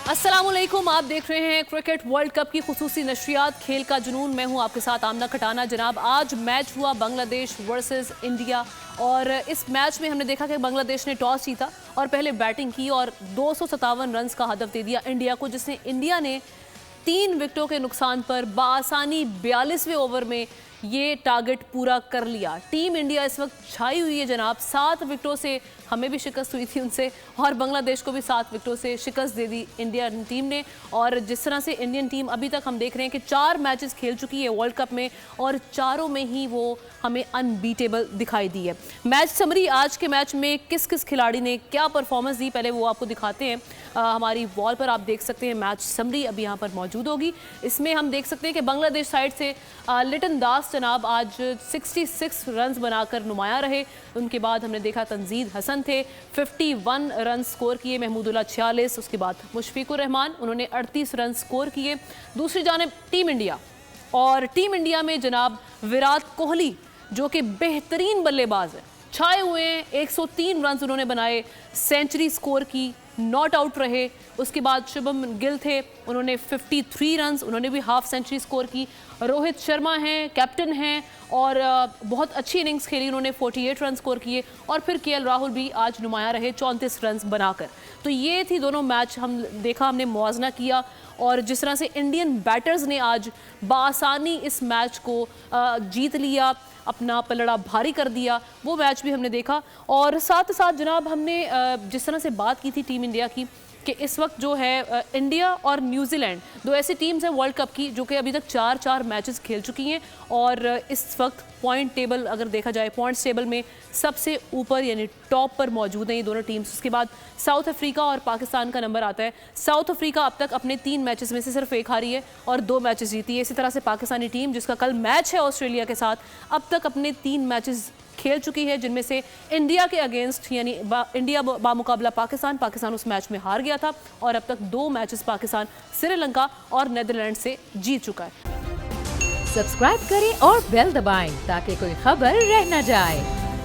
अस्सलामुअलैकुम, आप देख रहे हैं क्रिकेट वर्ल्ड कप की खुसूसी नशरियात खेल का जुनून। मैं हूं आपके साथ आमना खटाना। जनाब, आज मैच हुआ बांग्लादेश वर्सेस इंडिया और इस मैच में हमने देखा कि बांग्लादेश ने टॉस जीता और पहले बैटिंग की और 257 रन का हदफ दे दिया इंडिया को, जिसने इंडिया ने 3 विकेटों के नुकसान पर बासानी 42वें ओवर में ये टारगेट पूरा कर लिया। टीम इंडिया इस वक्त छाई हुई है जनाब। 7 विकेटों से हमें भी शिकस्त हुई थी उनसे और बांग्लादेश को भी 7 विकेटों से शिकस्त दे दी इंडियन टीम ने। और जिस तरह से इंडियन टीम अभी तक हम देख रहे हैं कि 4 मैचेस खेल चुकी है वर्ल्ड कप में और चारों में ही वो हमें अनबीटेबल दिखाई दी है। मैच समरी, आज के मैच में किस किस खिलाड़ी ने क्या परफॉर्मेंस दी, पहले वो आपको दिखाते हैं। हमारी वॉल पर आप देख सकते हैं मैच समरी अभी यहाँ पर मौजूद होगी। इसमें हम देख सकते हैं कि बांग्लादेश साइड से लिटन दास जनाब आज 66 रन बनाकर नुमाया रहे। उनके बाद हमने देखा तंजीद हसन थे, 51 रन स्कोर किए। महमूदुल्लाह 46, उसके बाद मुशफिकुर रहमान, उन्होंने 38 रन स्कोर किए। दूसरी जानिब टीम इंडिया, और टीम इंडिया में जनाब विराट कोहली जो कि बेहतरीन बल्लेबाज है, छाए हुए हैं। 103 रन उन्होंने बनाए, सेंचुरी स्कोर की, नॉट आउट रहे। उसके बाद शुभम गिल थे, उन्होंने 53 रन, उन्होंने भी हाफ सेंचुरी स्कोर की। रोहित शर्मा हैं, कैप्टन हैं और बहुत अच्छी इनिंग्स खेली, उन्होंने 48 रन स्कोर किए। और फिर केएल राहुल भी आज नुमाया रहे 34 रन बनाकर। तो ये थी दोनों मैच, हमने मुआवजना किया और जिस तरह से इंडियन बैटर्स ने आज बासानी इस मैच को जीत लिया, अपना पलड़ा भारी कर दिया, वो मैच भी हमने देखा। और साथ साथ जनाब हमने जिस तरह से बात की थी टीम इंडिया की कि इस वक्त जो है इंडिया और न्यूजीलैंड दो ऐसी टीम्स हैं वर्ल्ड कप की जो कि अभी तक 4 मैचेस खेल चुकी हैं और इस वक्त पॉइंट टेबल अगर देखा जाए, पॉइंट्स टेबल में सबसे ऊपर यानी टॉप पर मौजूद हैं ये दोनों टीम्स। उसके बाद साउथ अफ्रीका और पाकिस्तान का नंबर आता है। साउथ अफ्रीका अब तक अपने 3 मैचेस में से सिर्फ 1 हारी है और 2 मैचेस जीती है। इसी तरह से पाकिस्तानी टीम जिसका कल मैच है ऑस्ट्रेलिया के साथ, अब तक अपने 3 मैचेस खेल चुकी है, जिनमें से इंडिया के अगेंस्ट यानी इंडिया बामुकाबला पाकिस्तान उस मैच में हार गया था और अब तक 2 मैचेस पाकिस्तान श्रीलंका और नीदरलैंड से जीत चुका है। सब्सक्राइब करें और बेल दबाएं ताकि कोई खबर रह न जाए।